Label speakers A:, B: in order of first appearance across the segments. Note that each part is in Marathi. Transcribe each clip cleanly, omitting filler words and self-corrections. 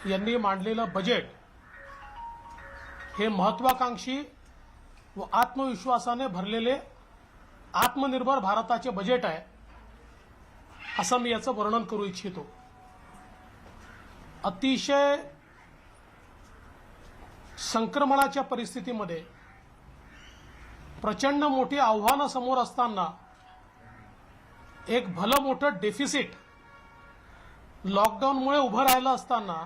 A: यांनी मांडलेलं बजेट हे महत्वाकांक्षी व आत्मविश्वासाने भरलेले आत्मनिर्भर भारताचे बजेट आहे असं मी याचं वर्णन करू इच्छितो। अतिशय संक्रमणाच्या परिस्थितीमध्ये प्रचंड मोठी आव्हानं समोर असताना एक भलं मोठं डेफिसिट लॉकडाऊनमुळे उभं राहिलं असताना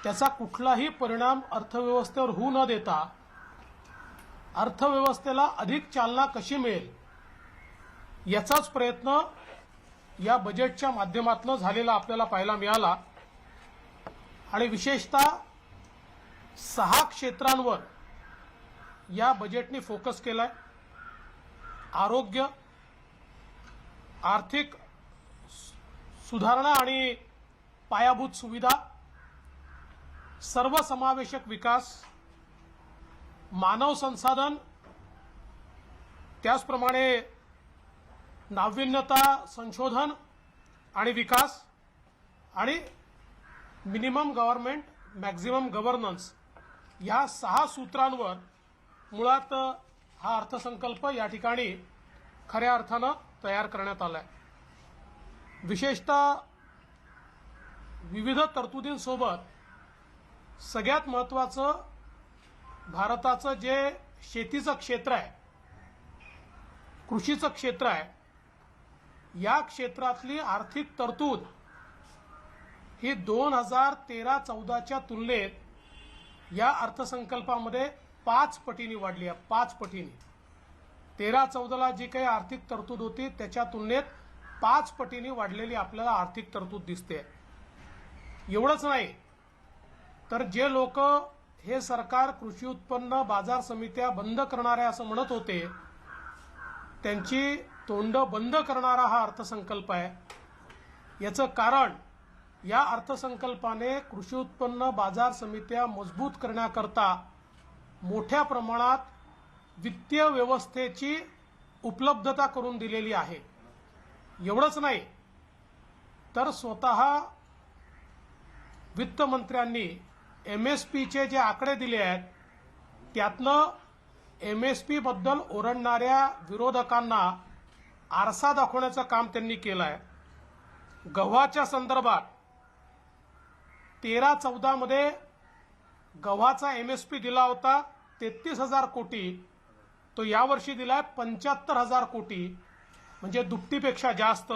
A: त्याचा कुठलाही परिणाम अर्थव्यवस्थेवर होऊ न देता अर्थव्यवस्थेला अधिक चालना कशी मिळेल याचाच प्रयत्न या बजेटच्या माध्यमातून झालेला आपल्याला पाहायला मिळाला। आणि विशेषतः 6 क्षेत्रांवर या बजेटने फोकस केलाय। आरोग्य, आर्थिक सुधारणा आणि पायाभूत सुविधा, सर्वसमावेशक विकास, मानव संसाधन, त्याचप्रमाणे नाविन्यता, संशोधन आणि विकास आणि मिनिमम गव्हर्नमेंट मॅक्झिमम गव्हर्नन्स या 6 सूत्रांवर मुळात हा अर्थसंकल्प या ठिकाणी खऱ्या अर्थानं तयार करण्यात आलाय। विशेषतः विविध तरतुदींसोबत सगळ्यात महत्त्वाचं भारताचं जे शेतीचं क्षेत्र आहे, कृषीचं क्षेत्र आहे, या क्षेत्रातली आर्थिक तरतूद ही 2013-14च्या तुलनेत या अर्थसंकल्पामध्ये 5 पटींनी वाढली आहे। 5 पटींनी 13-14ला जी काही आर्थिक तरतूद होती त्याच्या तुलनेत 5 पटींनी वाढलेली आपल्याला आर्थिक तरतूद दिसते। एवढंच नाही तर जे लोक हे सरकार कृषी उत्पन्न बाजार समित्या बंद करणार आहे असं म्हणत होते त्यांची तोंड बंद करणारा हा अर्थसंकल्प आहे। याचं कारण या अर्थसंकल्पाने कृषी उत्पन्न बाजार समित्या मजबूत करण्याकरता मोठ्या प्रमाणात वित्तीय व्यवस्थेची उपलब्धता करून दिलेली आहे। एवढंच नाही तर स्वतः वित्तमंत्र्यांनी एमएसपीचे जे आकडे दिले आहेत त्यातनं एमएसपी बद्दल ओरडणाऱ्या विरोधकांना आरसा दाखवण्याचं काम त्यांनी केलं आहे। गव्हाच्या संदर्भात 13-14 मध्ये गव्हाचा एमएसपी दिला होता 33,000 कोटी, तो यावर्षी दिलाय 75,000 कोटी, म्हणजे दुपटीपेक्षा जास्त।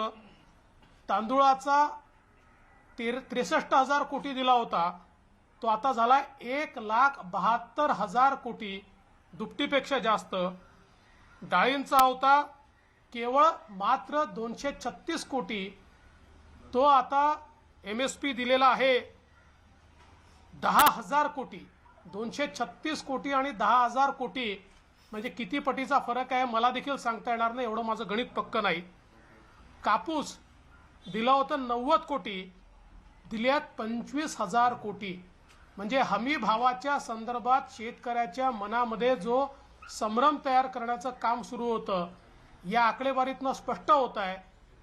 A: तांदूळाचा 63,000 कोटी दिला होता, तो आता झाला 1,72,000 कोटी, दुपटीपेक्षा जास्त। डाळींचा होता केवळ मात्र 236 कोटी, तो आता एमएसपी दिलेला आहे 10,000 कोटी। 236 कोटी आणि 10,000 कोटी म्हणजे किती पटीचा फरक आहे मला देखील सांगता येणार नाही, एवढं माझं गणित पक्क नाही। कापूस दिला होता 90 कोटी, दिल्यात 25,000 कोटी, म्हणजे हमी भावाच्या संदर्भात शेतकऱ्याच्या मनामध्ये जो संभ्रम तयार करण्याचं काम सुरू होतं या आकडेवारीतनं स्पष्ट होत आहे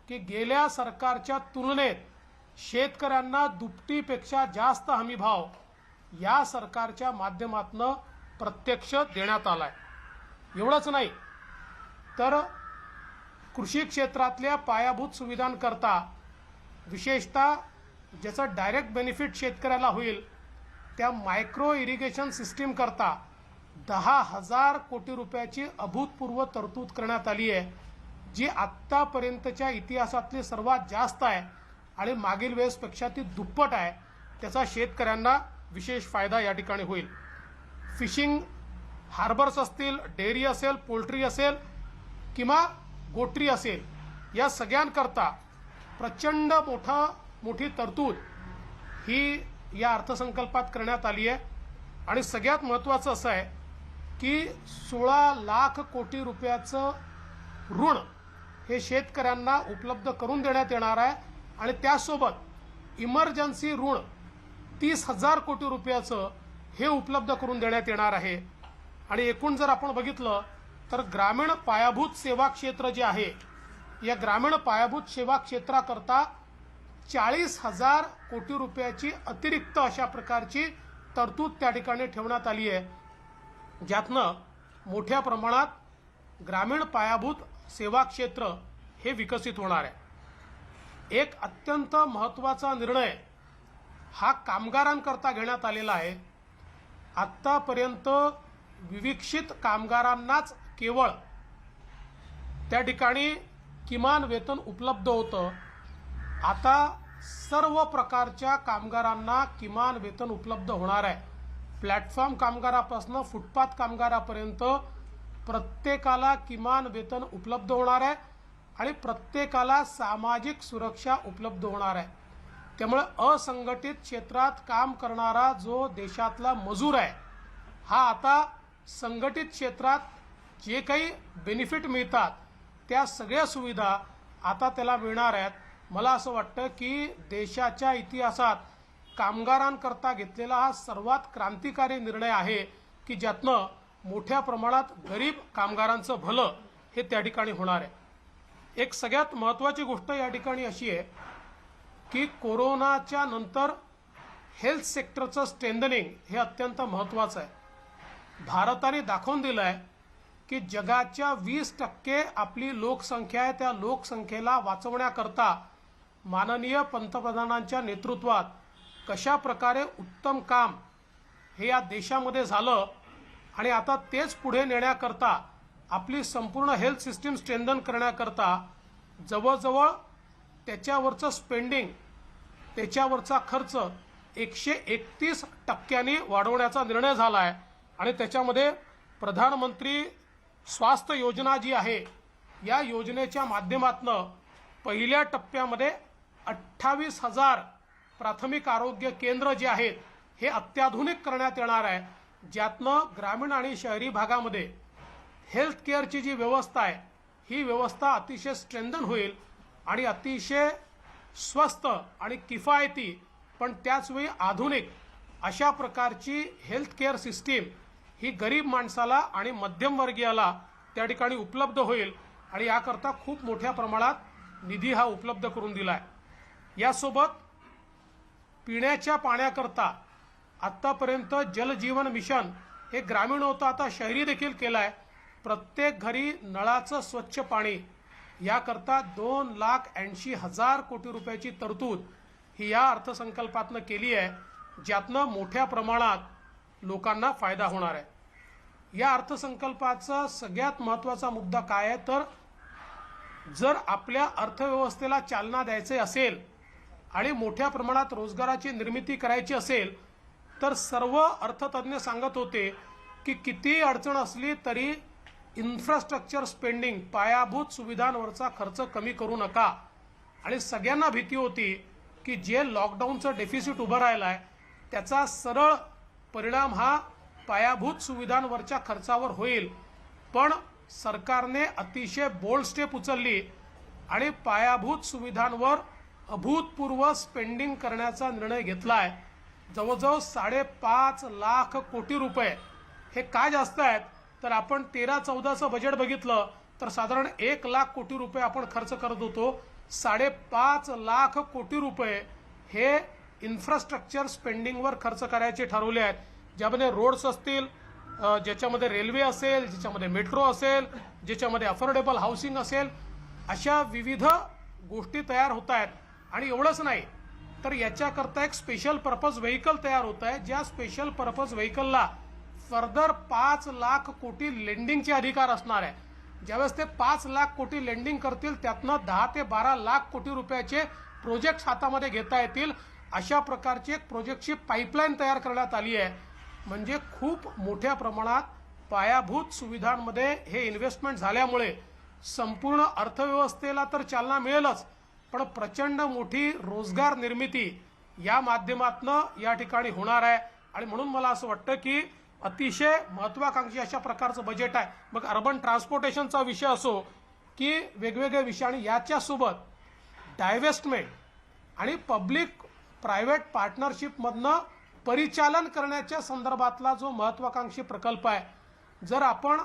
A: की गेल्या सरकारच्या तुलनेत शेतकऱ्यांना दुपटीपेक्षा जास्त हमी भाव या सरकारच्या माध्यमातून प्रत्यक्ष देण्यात आलाय। एवढंच नाही तर कृषी क्षेत्रातल्या पायाभूत सुविधांकरता विशेषतः ज्याचा डायरेक्ट बेनिफिट शेतकऱ्याला होईल त्या मायक्रो इरिगेशन सिस्टीम करता 10,000 कोटी रुपयाची अभूतपूर्व तरतूद करण्यात आली आहे, जी आत्तापर्यंतच्या इतिहासातली सर्वात जास्त आहे आणि मागील वेळेसपेक्षा ती दुप्पट आहे। त्याचा शेतकऱ्यांना विशेष फायदा या ठिकाणी होईल। फिशिंग हार्बर्स असतील, डेअरी असेल, पोल्ट्री असेल किंवा गोट्री असेल, या सगळ्यांकरता प्रचंड मोठी तरतूद ही या अर्थसंकल्पात करण्यात आली आहे। आणि सगळ्यात महत्त्वाचं असं आहे की 16 लाख कोटी रुपयाचं ऋण हे शेतकऱ्यांना उपलब्ध करून देण्यात येणार आहे आणि त्यासोबत इमर्जन्सी ऋण 30,000 कोटी रुपयाचं हे उपलब्ध करून देण्यात येणार आहे। आणि एकूण जर आपण बघितलं तर ग्रामीण पायाभूत सेवा क्षेत्र जे आहे या ग्रामीण पायाभूत सेवा क्षेत्राकरता 40,000 कोटी रुपयाची अतिरिक्त अशा प्रकारची तरतूद त्या ठिकाणी ठेवण्यात आली आहे, ज्यातनं मोठ्या प्रमाणात ग्रामीण पायाभूत सेवा क्षेत्र हे विकसित होणार आहे। एक अत्यंत महत्त्वाचा निर्णय हा कामगारांकरता घेण्यात आलेला आहे। आत्तापर्यंत विविक्षित कामगारांनाच केवळ त्या ठिकाणी किमान वेतन उपलब्ध होतं। आता सर्व प्रकारच्या कामगारांना किमान वेतन उपलब्ध होणार आहे। प्लॅटफॉर्म कामगारापासून फुटपाथ कामगारापर्यंत प्रत्येकाला किमान वेतन उपलब्ध होणार आहे आणि प्रत्येकाला सामाजिक सुरक्षा उपलब्ध होणार आहे। त्यामुळे असंघटित क्षेत्रात काम करणारा जो देशातला मजूर आहे, हा आता संघटित क्षेत्रात जे काही बेनिफिट मिळतात त्या सगळ्या सुविधा आता त्याला मिळणार आहेत। मला असं वाटतं की देशाच्या इतिहासात कामगारांकरता घेतलेला हा सर्वात क्रांतिकारी निर्णय आहे की ज्यातनं मोठ्या प्रमाणात गरीब कामगारांचं भलं हे त्या ठिकाणी होणार आहे। एक सगळ्यात महत्त्वाची गोष्ट या ठिकाणी अशी आहे की कोरोनाच्या नंतर हेल्थ सेक्टरचं स्ट्रेंथनिंग हे अत्यंत महत्त्वाचं आहे। भारताने दाखवून दिलं आहे की जगाच्या 20% आपली लोकसंख्या आहे, त्या लोकसंख्येला वाचवण्याकरता माननीय पंतप्रधानांच्या नेतृत्वात कशा प्रकारे उत्तम काम हे या देशामध्ये झालं आणि आता तेच पुढे नेण्याकरता आपली संपूर्ण हेल्थ सिस्टीम स्ट्रेंथन करण्याकरता जवळजवळ त्याच्यावरचं स्पेंडिंग, त्याच्यावरचा खर्च 131% वाढवण्याचा निर्णय झाला आहे आणि त्याच्यामध्ये प्रधानमंत्री स्वास्थ्य योजना जी आहे, या योजनेच्या माध्यमातून पहिल्या टप्प्यामध्ये 28,000 प्राथमिक आरोग्य केंद्र जे आहेत हे अत्याधुनिक करण्यात येणार आहे, ज्यातनं ग्रामीण आणि शहरी भागामध्ये हेल्थ केअरची जी व्यवस्था आहे ही व्यवस्था अतिशय स्ट्रेंथन होईल आणि अतिशय स्वस्त आणि किफायती पण त्याचवेळी आधुनिक अशा प्रकारची हेल्थ केअर सिस्टीम ही गरीब माणसाला आणि मध्यमवर्गीयाला त्या ठिकाणी उपलब्ध होईल आणि याकरता खूप मोठ्या प्रमाणात निधी हा उपलब्ध करून दिला आहे। यासोबत पिण्याच्या पाण्याकरता आत्तापर्यंत जल जीवन मिशन हे ग्रामीण होतं, आता शहरी देखील केलं आहे। प्रत्येक घरी नळाचं स्वच्छ पाणी याकरता 2,80,000 कोटी रुपयाची तरतूद ही या अर्थसंकल्पातनं केली आहे, ज्यातनं मोठ्या प्रमाणात लोकांना फायदा होणार आहे। या अर्थसंकल्पाचा सगळ्यात महत्त्वाचा मुद्दा काय आहे तर जर आपल्या अर्थव्यवस्थेला चालना द्यायची असेल आणि मोठ्या प्रमाणात रोजगाराची निर्मिती करायची असेल तर सर्व अर्थतज्ञ सांगत होते की किती अडचण असली तरी इन्फ्रास्ट्रक्चर स्पेंडिंग, पायाभूत सुविधांवरचा खर्च कमी करू नका। आणि सगळ्यांना भीती होती की जे लॉकडाऊनचं डेफिसिट उभं राहिलं आहे त्याचा सरळ परिणाम हा पायाभूत सुविधांवरच्या खर्चावर होईल, पण सरकारने अतिशय बोल्ड स्टेप उचलली आणि पायाभूत सुविधांवर अभूतपूर्व स्पेंडिंग करण्याचा निर्णय घेतला आहे। जवळजवळ 5.5 लाख कोटी रुपये हे काय जास्त आहेत तर आपण 13-14चं बजेट बघितलं तर साधारण 1 लाख कोटी रुपये आपण खर्च करत होतो। 5.5 लाख कोटी रुपये हे इन्फ्रास्ट्रक्चर स्पेंडिंगवर खर्च करायचे ठरवले आहेत, ज्यामध्ये रोड्स असतील, ज्याच्यामध्ये रेल्वे असेल, ज्याच्यामध्ये मेट्रो असेल, ज्याच्यामध्ये अफोर्डेबल हाऊसिंग असेल, अशा विविध गोष्टी तयार होत आहेत। आणि एवढंच नाही तर याच्याकरता एक स्पेशल पर्पज व्हेकल तयार होत आहे, ज्या स्पेशल पर्पज व्हेकलला फर्दर 5 लाख कोटी लेंडिंगचे अधिकार असणार आहे। ज्यावेळेस ते 5 लाख कोटी लेंडिंग करतील त्यातनं 10 ते 12 लाख कोटी रुपयाचे प्रोजेक्ट्स हातामध्ये घेता येतील, अशा प्रकारची एक प्रोजेक्टची पाईपलाईन तयार करण्यात आली आहे। म्हणजे खूप मोठ्या प्रमाणात पायाभूत सुविधांमध्ये हे इन्व्हेस्टमेंट झाल्यामुळे संपूर्ण अर्थव्यवस्थेला तर चालना मिळेलच, पण प्रचंड मोठी रोजगार निर्मिती या माध्यमातून या ठिकाणी होणार आहे। आणि म्हणून मला असं वाटतं की अतिशय महत्त्वाकांक्षी अशा प्रकारचं बजेट आहे। मग अर्बन ट्रान्सपोर्टेशनचा विषय असो की वेगवेगळे विषय, आणि याच्यासोबत डायव्हेस्टमेंट आणि पब्लिक प्रायव्हेट पार्टनरशिपमधनं परिचालन करण्याच्या संदर्भातला जो महत्त्वाकांक्षी प्रकल्प आहे, जर आपण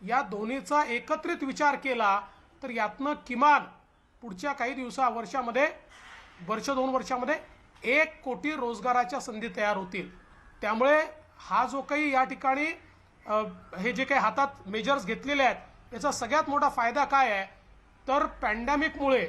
A: या दोन्हीचा एकत्रित विचार केला तर यातनं किमान पुढच्या काही वर्षामध्ये वर्ष 2 वर्षामध्ये 1 कोटी रोजगाराच्या संधी तयार होतील. त्यामुळे हा जो काही या ठिकाणी हे जे काही हातात मेजर्स घेतलेले आहेत याचा सगळ्यात मोठा फायदा काय आहे तर पॅन्डेमिकमुळे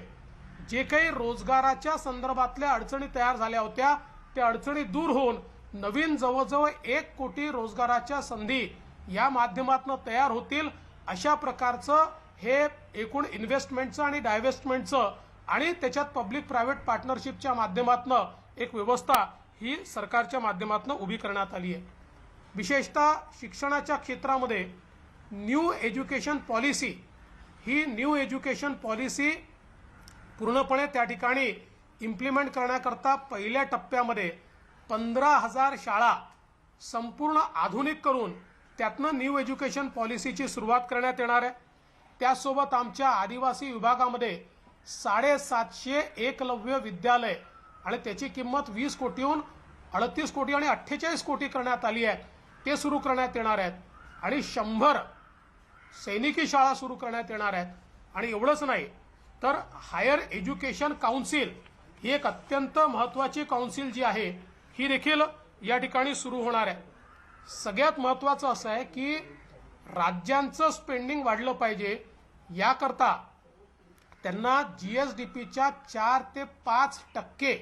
A: जे काही रोजगाराच्या संदर्भातल्या अडचणी तयार झाल्या होत्या त्या अडचणी दूर होऊन नवीन जवळजवळ 1 कोटी रोजगाराच्या संधी या माध्यमातून तयार होतील. अशा प्रकारचं हे एकूण इन्व्हेस्टमेंटचं आणि डायव्हेस्टमेंटचं आणि त्याच्यात पब्लिक प्रायव्हेट पार्टनरशिपच्या माध्यमातून एक व्यवस्था ही सरकारच्या माध्यमातून उभी करण्यात आली आहे. विशेषतः शिक्षणाच्या क्षेत्रामध्ये न्यू एज्युकेशन पॉलिसी ही न्यू एज्युकेशन पॉलिसी पूर्णपणे त्या ठिकाणी इम्प्लिमेंट करण्याकरता पहिल्या टप्प्यामध्ये 15,000 शाळा संपूर्ण आधुनिक करून त्यातनं न्यू एज्युकेशन पॉलिसीची सुरुवात करण्यात येणार आहे. त्यासोबत आमच्या आदिवासी विभागामध्ये 750 एकलव्य विद्यालय आणि त्याची किंमत 20 कोटीहून 38 कोटी आणि 48 कोटी करण्यात आली आहे ते सुरू करण्यात येणार आहेत. आणि 100 सैनिकी शाळा सुरू करण्यात येणार आहेत. आणि एवढंच नाही तर हायर एज्युकेशन काउन्सिल ही एक अत्यंत महत्त्वाची काउन्सिल जी आहे ही देखील या ठिकाणी सुरू होणार आहे. सगळ्यात महत्त्वाचं असं आहे की राज्यांचं स्पेंडिंग वाढलं पाहिजे याकरता त्यांना GSDPच्या 4 ते 5%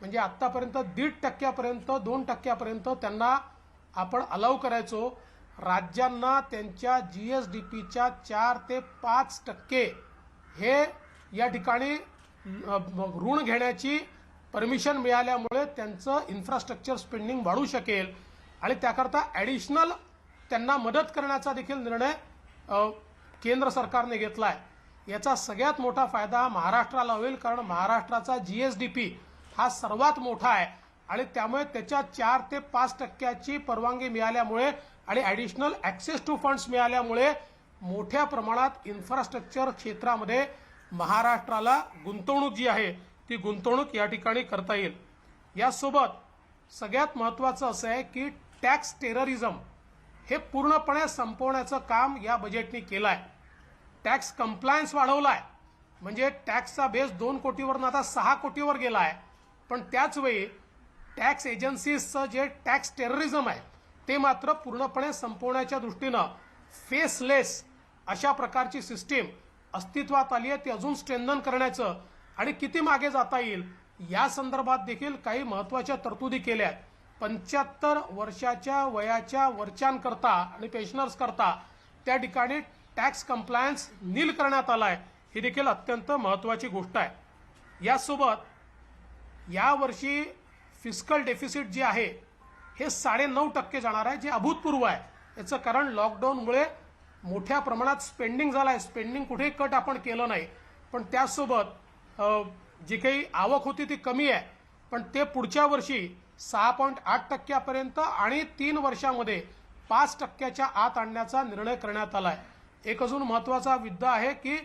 A: म्हणजे आत्तापर्यंत 1.5% 2% त्यांना आपण अलाउ करायचो. राज्यांना त्यांच्या GSDPच्या 4 ते 5% हे या ठिकाणी ऋण घेण्याची परमिशन मिळाल्यामुळे त्यांचं इन्फ्रास्ट्रक्चर स्पेंडिंग वाढू शकेल आणि त्याकरता ॲडिशनल त्यांना मदत करण्याचा देखील निर्णय केंद्र सरकारने घेतला आहे. याचा सगळ्यात मोठा फायदा महाराष्ट्राला होईल कारण महाराष्ट्राचा GSDP हा सर्वात मोठा आहे आणि त्यामुळे त्याच्या 4 ते 5% परवानगी मिळाल्यामुळे आणि ॲडिशनल ॲक्सेस टू फंड्स मिळाल्यामुळे मोठ्या प्रमाणात इन्फ्रास्ट्रक्चर क्षेत्रामध्ये महाराष्ट्राला गुंतवणूक जी आहे ती गुंतवणूक या ठिकाणी करता येईल. यासोबत सगळ्यात महत्त्वाचं असं आहे की टॅक्स टेररिझम हे पूर्णपणे संपवण्याचं काम या बजेटने केलं आहे. टॅक्स कंप्लायन्स वाढवला आहे म्हणजे टॅक्सचा बेस 2 कोटीवरून आता 6 कोटीवर गेला आहे. पण त्याचवेळी टॅक्स एजन्सीजचं जे टॅक्स टेररिझम आहे ते मात्र पूर्णपणे संपवण्याच्या दृष्टीनं फेसलेस अशा प्रकारची सिस्टीम अस्तित्वात आली आहे. ती अजून स्ट्रेंथन करण्याचं आणि किती मागे जाता येईल या संदर्भात देखील काही महत्त्वाच्या तरतुदी केल्या आहेत. 75 वर्षाच्या वयाच्या वरच्यांकरता आणि पेन्शनर्स करता त्या ठिकाणी टॅक्स कंप्लायन्स नील करण्यात आला आहे. ही देखील अत्यंत महत्त्वाची गोष्ट आहे. यासोबत यावर्षी फिस्कल डेफिसिट जे आहे हे 9.5% जाणार आहे जे अभूतपूर्व आहे. याचं कारण लॉकडाऊनमुळे मोठ्या प्रमाणात स्पेंडिंग झालं आहे. स्पेंडिंग कुठेही कट आपण केलं नाही पण त्यासोबत जी काही आवक होती ती कमी आहे पण ते पुढच्या वर्षी 6.8% आणि 3 वर्षामध्ये 5% आत आणण्याचा निर्णय करण्यात आला आहे. एक अजून महत्त्वाचा मुद्दा आहे की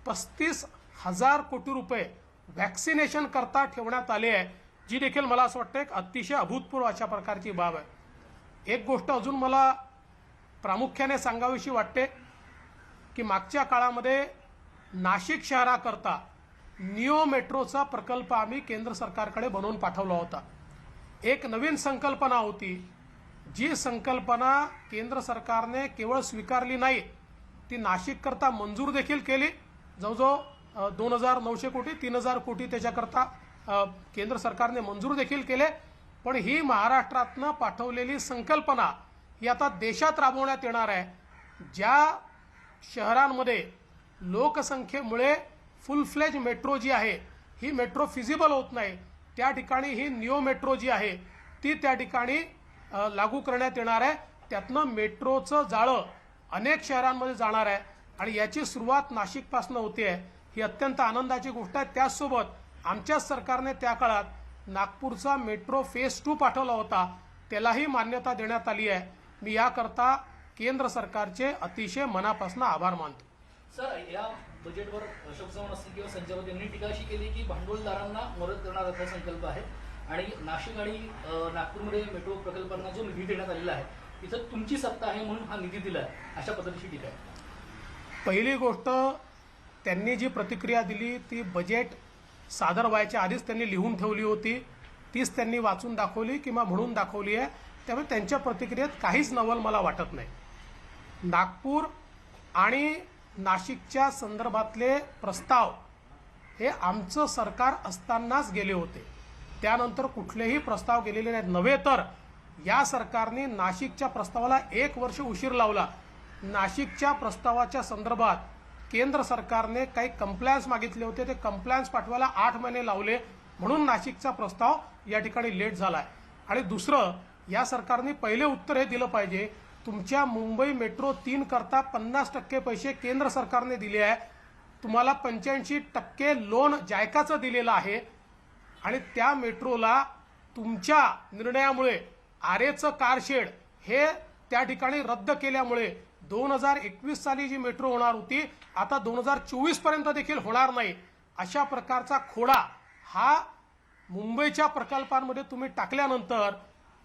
A: 35,000 कोटी रुपये व्हॅक्सिनेशन करता ठेवण्यात आले आहे जी देखील मला असं वाटतं एक अतिशय अभूतपूर्व अशा प्रकारची बाब आहे. एक गोष्ट अजून मला प्रामुख्याने सांगावीशी वाटते की मागच्या काळामध्ये नाशिक शहराकरता निओ मेट्रोचा प्रकल्प आम्ही केंद्र सरकारकडे बनवून पाठवला होता. एक नवीन संकल्पना होती जी संकल्पना केंद्र सरकारने केवळ स्वीकारली नाही ती नाशिककरता मंजूर देखील केली. जवळजवळ 2,900 कोटी 3,000 कोटी त्याच्याकरता केंद्र सरकारने मंजूर देखील केले. पण ही महाराष्ट्रातनं पाठवलेली संकल्पना ही आता देशात राबवण्यात येणार आहे. ज्या शहरांमध्ये लोकसंख्येमुळे फुल फ्लेज मेट्रो जी आहे ही मेट्रो फिजिबल होत नाही त्या ठिकाणी ही निओ मेट्रो जी आहे ती त्या ठिकाणी लागू करण्यात येणार आहे. त्यातनं मेट्रोचं जाळं अनेक शहरांमध्ये जाणार आहे आणि याची सुरुवात नाशिकपासून होते आहे. ही अत्यंत आनंदाची गोष्ट आहे. त्याचसोबत आमच्याच सरकारने त्या काळात नागपूरचा मेट्रो फेज 2 पाठवला होता त्यालाही मान्यता देण्यात आली आहे. मी याकरता केंद्र सरकारचे अतिशय मनापासून आभार मानतो.
B: सर, या बजेटवर अशोक चव्हाण असतील किंवा संजय राऊत यांनी टीका अशी केली की भांडवलदारांना मदत करणारा अर्थसंकल्प आहे आणि नाशिक आणि नागपूरमध्ये मेट्रो प्रकल्पांना जो निधी देण्यात आलेला आहे तिथं तुमची सत्ता आहे म्हणून हा निधी दिला आहे अशा पद्धतीची टीका आहे.
A: पहिली गोष्ट त्यांनी जी प्रतिक्रिया दिली ती बजेट सादर व्हायच्या आधीच त्यांनी लिहून ठेवली होती, तीच त्यांनी वाचून दाखवली किंवा म्हणून दाखवली आहे. त्यामुळे त्यांच्या प्रतिक्रियेत काहीच नवल मला वाटत नाही. नागपूर आणि नाशिकच्या संदर्भातले प्रस्ताव हे आमचं सरकार असतानाच गेले होते. त्यानंतर कुठलेही प्रस्ताव गेलेले नाहीत. नव्हे तर या सरकारने नाशिकच्या प्रस्तावाला 1 वर्ष उशीर लावला. नाशिकच्या प्रस्तावाच्या संदर्भात केंद्र सरकारने काही कंप्लायन्स मागितले होते, ते कंप्लायन्स पाठवायला 8 महिने लावले, म्हणून नाशिकचा प्रस्ताव या ठिकाणी लेट झालाय. आणि दुसरं, या सरकारने पहिले उत्तर हे दिलं पाहिजे, तुमच्या मुंबई मेट्रो 3 करता 50% पैसे केंद्र सरकारने दिले आहे, तुम्हाला 85% लोन जायकाचं दिलेलं आहे, आणि त्या मेट्रोला तुमच्या निर्णयामुळे आरेचं कारशेड हे त्या ठिकाणी रद्द केल्यामुळे 2021 साली जी मेट्रो होणार होती आता 2024 पर्यंत देखील होणार नाही. अशा प्रकारचा खोडा हा मुंबईच्या प्रकल्पांमध्ये तुम्ही टाकल्यानंतर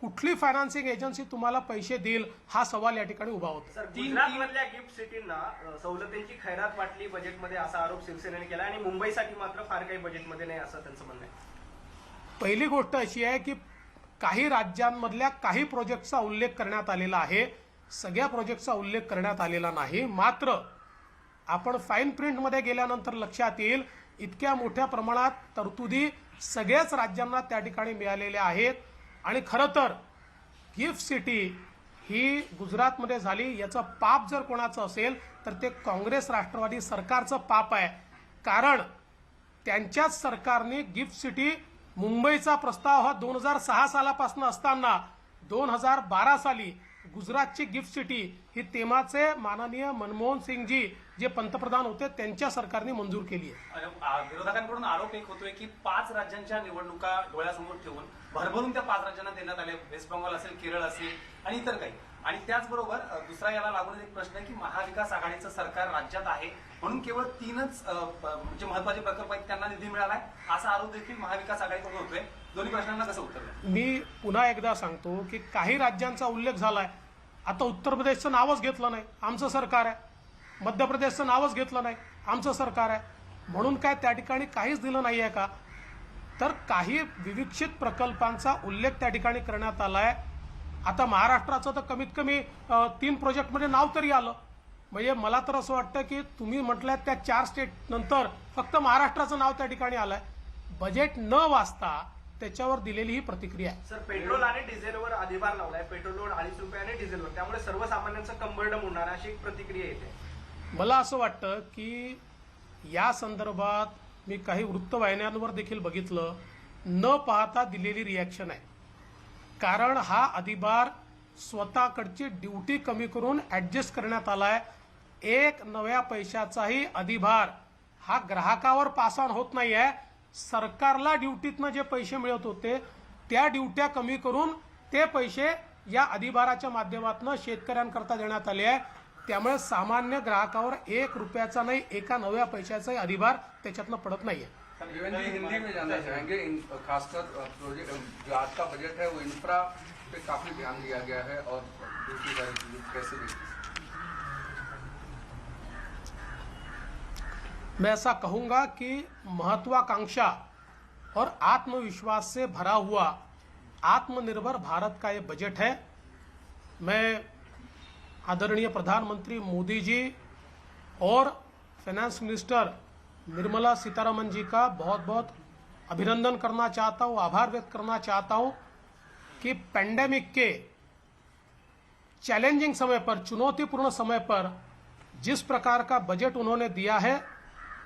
A: कुठली फायनान्सिंग एजन्सी तुम्हाला पैसे देईल हा सवाल या ठिकाणी उभा होतो.
C: सर, गुजरातमधल्या गिफ्ट सिटींना सवलतींची खैरात वाटली बजेटमध्ये असा आरोप शिवसेनेने केला आणि मुंबईसाठी मात्र फार काही बजेटमध्ये नाही असं त्यांचं म्हणणं आहे.
A: पहिली गोष्ट अशी आहे की काही राज्यांमधल्या काही प्रोजेक्टचा उल्लेख करण्यात आलेला आहे, सगळ्या प्रोजेक्टचा उल्लेख करण्यात आलेला नाही. मात्र आपण फाईन प्रिंटमध्ये गेल्यानंतर लक्षात येईल इतक्या मोठ्या प्रमाणात तरतुदी सगळ्याच राज्यांना त्या ठिकाणी मिळालेल्या आहेत. आणि खरं तर गिफ्ट सिटी ही गुजरातमध्ये झाली, याचं पाप जर कोणाचं असेल तर ते काँग्रेस राष्ट्रवादी सरकारचं पाप आहे. कारण त्यांच्याच सरकारने गिफ्ट सिटी मुंबईचा प्रस्ताव हा 2006 सालापासून असताना 2012 साली गुजरातची गिफ्ट सिटी ही तेव्हाचे माननीय मनमोहन सिंगजी जे पंतप्रधान होते त्यांच्या सरकारने मंजूर केली आहे.
D: विरोधकांकडून आरोप एक होतोय की 5 राज्यांच्या निवडणुका डोळ्यासमोर ठेवून भरभरून त्या 5 राज्यांना देण्यात आले, वेस्ट बेंगॉल असेल, केरळ असेल आणि इतर काही. आणि त्याचबरोबर दुसरा याला लागून एक प्रश्न आहे की महाविकास आघाडीचं सरकार राज्यात आहे म्हणून केवळ 3च म्हणजे महत्वाचे प्रकल्प आहेत त्यांना निधी मिळालाय असा आरोप देखील महाविकास आघाडीकडून होतोय. दोन्ही प्रश्नांना कसं उत्तर द्याल?
A: मी पुन्हा एकदा सांगतो की काही राज्यांचा उल्लेख झालाय. आता उत्तर प्रदेशचं नावच घेतलं नाही, आमचं सरकार आहे. मध्य प्रदेशचं नावच घेतलं नाही, आमचं सरकार आहे. म्हणून काय त्या ठिकाणी काहीच दिलं नाही आहे का? तर काही विविक्षित प्रकल्पांचा उल्लेख त्या ठिकाणी करण्यात आलाय. आता महाराष्ट्राचं तर कमीत कमी 3 प्रोजेक्टमध्ये नाव तरी आलं. म्हणजे मला तर असं वाटतं की तुम्ही म्हटल्यात त्या 4 स्टेट नंतर फक्त महाराष्ट्राचं नाव त्या ठिकाणी आलंय. बजेट न वाचता त्याच्यावर दिलेली ही प्रतिक्रिया आहे.
C: सर, पेट्रोल आणि डिझेलवर अधिभार लावलाय, पेट्रोलवर 2.5 रुपये आणि डिझेलवर, त्यामुळे सर्वसामान्यांचं कंबरडं होणार अशी एक प्रतिक्रिया येते.
A: मला असं वाटतं की या संदर्भात मी काही वृत्तवाहिन्यांवर देखील बघितलं, न पाहता दिलेली रिॲक्शन आहे. कारण हा अधिभार स्वतःकडची ड्युटी कमी करून ॲडजस्ट करण्यात आलाय. एक नव्या पैशाचाही अधिभार हा ग्राहकावर पास ऑन होत नाही आहे. सरकारला ड्युटीतनं जे पैसे मिळत होते त्या ड्युट्या कमी करून ते पैसे या अधिभाराच्या माध्यमातून शेतकऱ्यांकरता देण्यात आले आहे. त्यामुळे सामान्य ग्राहकावर 1 रुपयाचा नाही, एका नव्या पैशाचाही अधिभार त्याच्यातनं पडत नाहीये.
E: हिंदी में जानना चाहेंगे, खासकर प्रोजेक्ट जो आज का बजट है वो इंफ्रा पे काफी ध्यान दिया गया है और दूसरी सारी चीजें कैसे देखते हैं?
A: मैं ऐसा कहूंगा कि महत्वाकांक्षा और आत्मविश्वास से भरा हुआ आत्मनिर्भर भारत का ये बजट है. मैं आदरणीय प्रधानमंत्री मोदी जी और फाइनेंस मिनिस्टर निर्मला सीतारमन जी का बहुत बहुत अभिनंदन करना चाहता हूँ, आभार व्यक्त करना चाहता हूँ कि पैंडेमिक के चैलेंजिंग समय पर, चुनौतीपूर्ण समय पर जिस प्रकार का बजट उन्होंने दिया है,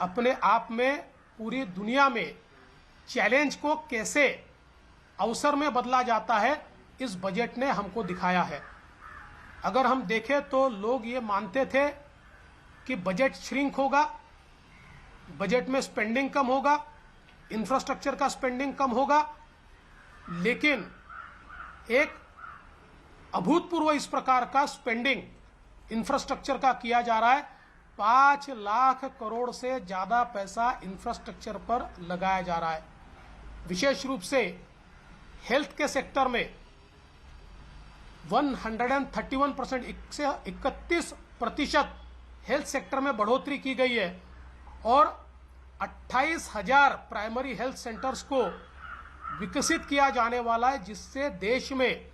A: अपने आप में पूरी दुनिया में चैलेंज को कैसे अवसर में बदला जाता है इस बजट ने हमको दिखाया है. अगर हम देखें तो लोग ये मानते थे कि बजट श्रिंक होगा, बजट में स्पेंडिंग कम होगा, इंफ्रास्ट्रक्चर का स्पेंडिंग कम होगा, लेकिन एक अभूतपूर्व इस प्रकार का स्पेंडिंग इंफ्रास्ट्रक्चर का किया जा रहा है. 5 लाख करोड़ से ज़्यादा पैसा इंफ्रास्ट्रक्चर पर लगाया जा रहा है. विशेष रूप से हेल्थ के सेक्टर में 131% 31% हेल्थ सेक्टर में बढ़ोतरी की गई है और 28,000 प्राइमरी हेल्थ सेंटर्स को विकसित किया जाने वाला है, जिससे देश में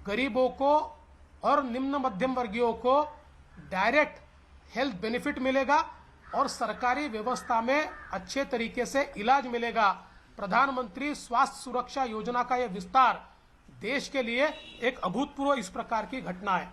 A: गरीबों को और निम्न मध्यम वर्गीयों को डायरेक्ट हेल्थ बेनिफिट मिलेगा और सरकारी व्यवस्था में अच्छे तरीके से इलाज मिलेगा। प्रधानमंत्री स्वास्थ्य सुरक्षा योजना का यह विस्तार देश के लिए एक अभूतपूर्व इस प्रकार की घटना है।